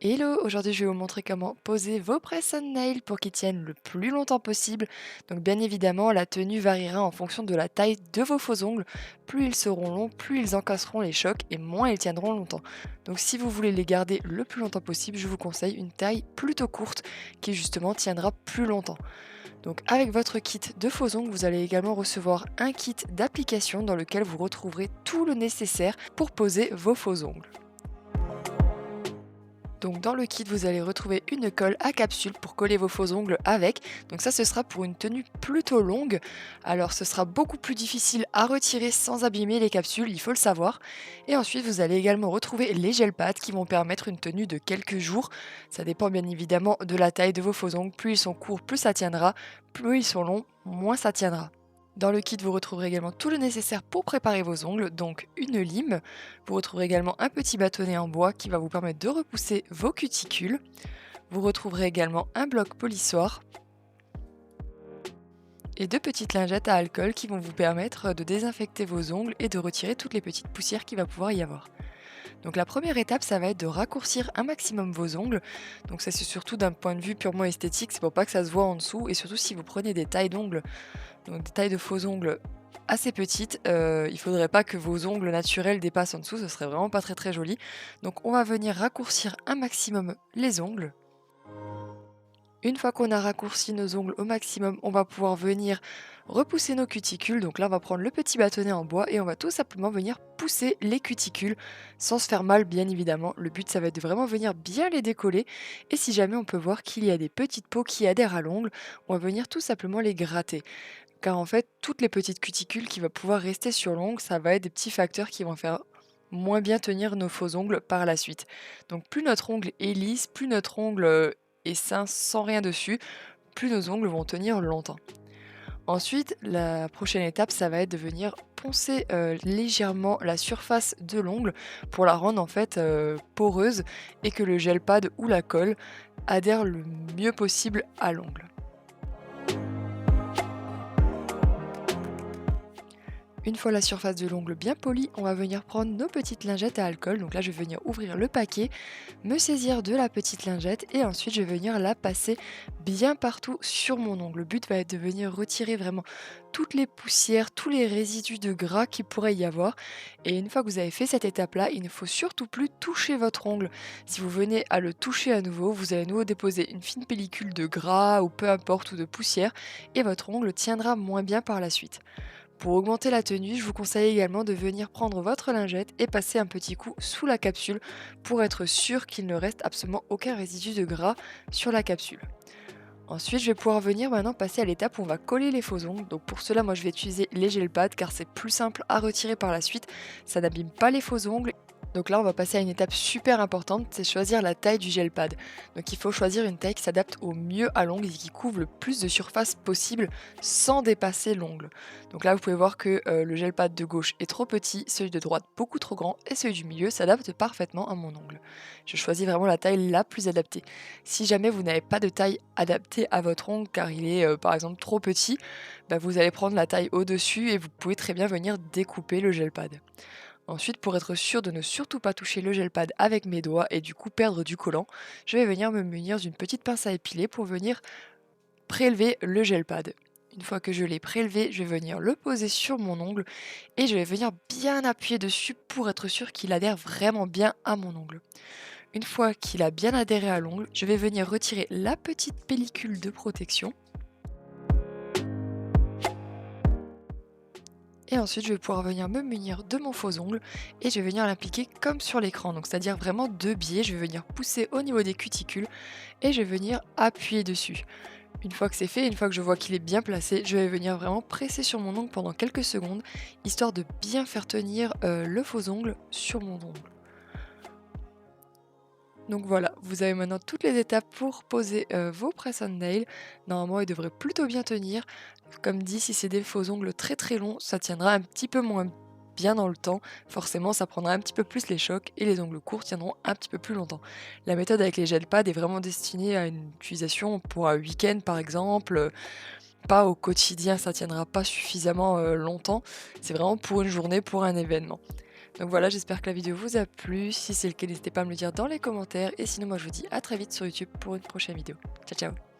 Hello, aujourd'hui je vais vous montrer comment poser vos press-on nails pour qu'ils tiennent le plus longtemps possible. Donc bien évidemment, la tenue variera en fonction de la taille de vos faux ongles. Plus ils seront longs, plus ils encasseront les chocs et moins ils tiendront longtemps. Donc si vous voulez les garder le plus longtemps possible, je vous conseille une taille plutôt courte qui justement tiendra plus longtemps. Donc avec votre kit de faux ongles, vous allez également recevoir un kit d'application dans lequel vous retrouverez tout le nécessaire pour poser vos faux ongles. Donc dans le kit, vous allez retrouver une colle à capsule pour coller vos faux ongles avec. Donc ça, ce sera pour une tenue plutôt longue. Alors ce sera beaucoup plus difficile à retirer sans abîmer les capsules, il faut le savoir. Et ensuite, vous allez également retrouver les gel pads qui vont permettre une tenue de quelques jours. Ça dépend bien évidemment de la taille de vos faux ongles. Plus ils sont courts, plus ça tiendra. Plus ils sont longs, moins ça tiendra. Dans le kit, vous retrouverez également tout le nécessaire pour préparer vos ongles, donc une lime. Vous retrouverez également un petit bâtonnet en bois qui va vous permettre de repousser vos cuticules. Vous retrouverez également un bloc polissoir et deux petites lingettes à alcool qui vont vous permettre de désinfecter vos ongles et de retirer toutes les petites poussières qu'il va pouvoir y avoir. Donc la première étape, ça va être de raccourcir un maximum vos ongles. Donc ça c'est surtout d'un point de vue purement esthétique, c'est pour pas que ça se voit en dessous et surtout si vous prenez des tailles d'ongles, donc des tailles de faux ongles assez petites, il faudrait pas que vos ongles naturels dépassent en dessous, ce serait vraiment pas très très joli. Donc on va venir raccourcir un maximum les ongles. Une fois qu'on a raccourci nos ongles au maximum, on va pouvoir venir repousser nos cuticules. Donc là, on va prendre le petit bâtonnet en bois et on va tout simplement venir pousser les cuticules sans se faire mal, bien évidemment. Le but, ça va être de vraiment venir bien les décoller. Et si jamais on peut voir qu'il y a des petites peaux qui adhèrent à l'ongle, on va venir tout simplement les gratter. Car en fait, toutes les petites cuticules qui vont pouvoir rester sur l'ongle, ça va être des petits facteurs qui vont faire moins bien tenir nos faux ongles par la suite. Donc plus notre ongle est lisse, plus notre ongle est sain sans rien dessus, plus nos ongles vont tenir longtemps. Ensuite, la prochaine étape, ça va être de venir poncer légèrement la surface de l'ongle pour la rendre en fait poreuse et que le gel pad ou la colle adhère le mieux possible à l'ongle. Une fois la surface de l'ongle bien polie, on va venir prendre nos petites lingettes à alcool. Donc là, je vais venir ouvrir le paquet, me saisir de la petite lingette et ensuite je vais venir la passer bien partout sur mon ongle. Le but va être de venir retirer vraiment toutes les poussières, tous les résidus de gras qu'il pourrait y avoir. Et une fois que vous avez fait cette étape-là, il ne faut surtout plus toucher votre ongle. Si vous venez à le toucher à nouveau, vous allez à nouveau déposer une fine pellicule de gras ou peu importe ou de poussière et votre ongle tiendra moins bien par la suite. Pour augmenter la tenue, je vous conseille également de venir prendre votre lingette et passer un petit coup sous la capsule pour être sûr qu'il ne reste absolument aucun résidu de gras sur la capsule. Ensuite, je vais pouvoir venir maintenant passer à l'étape où on va coller les faux ongles. Donc pour cela, moi je vais utiliser les gel pads car c'est plus simple à retirer par la suite. Ça n'abîme pas les faux ongles. Donc là, on va passer à une étape super importante, c'est choisir la taille du gel pad. Donc il faut choisir une taille qui s'adapte au mieux à l'ongle et qui couvre le plus de surface possible sans dépasser l'ongle. Donc là, vous pouvez voir que le gel pad de gauche est trop petit, celui de droite beaucoup trop grand et celui du milieu s'adapte parfaitement à mon ongle. Je choisis vraiment la taille la plus adaptée. Si jamais vous n'avez pas de taille adaptée à votre ongle car il est par exemple trop petit, bah, vous allez prendre la taille au-dessus et vous pouvez très bien venir découper le gel pad. Ensuite, pour être sûr de ne surtout pas toucher le gel pad avec mes doigts et du coup perdre du collant, je vais venir me munir d'une petite pince à épiler pour venir prélever le gel pad. Une fois que je l'ai prélevé, je vais venir le poser sur mon ongle et je vais venir bien appuyer dessus pour être sûr qu'il adhère vraiment bien à mon ongle. Une fois qu'il a bien adhéré à l'ongle, je vais venir retirer la petite pellicule de protection. Et ensuite, je vais pouvoir venir me munir de mon faux ongle et je vais venir l'appliquer comme sur l'écran. Donc, c'est-à-dire vraiment deux biais. Je vais venir pousser au niveau des cuticules et je vais venir appuyer dessus. Une fois que c'est fait, une fois que je vois qu'il est bien placé, je vais venir vraiment presser sur mon ongle pendant quelques secondes, histoire de bien faire tenir le faux ongle sur mon ongle. Donc voilà, vous avez maintenant toutes les étapes pour poser vos press-on nails. Normalement, ils devraient plutôt bien tenir. Comme dit, si c'est des faux ongles très très longs, ça tiendra un petit peu moins bien dans le temps. Forcément, ça prendra un petit peu plus les chocs et les ongles courts tiendront un petit peu plus longtemps. La méthode avec les gel pads est vraiment destinée à une utilisation pour un week-end par exemple. Pas au quotidien, ça tiendra pas suffisamment longtemps. C'est vraiment pour une journée, pour un événement. Donc voilà, j'espère que la vidéo vous a plu. Si c'est le cas, n'hésitez pas à me le dire dans les commentaires. Et sinon, moi je vous dis à très vite sur YouTube pour une prochaine vidéo. Ciao ciao!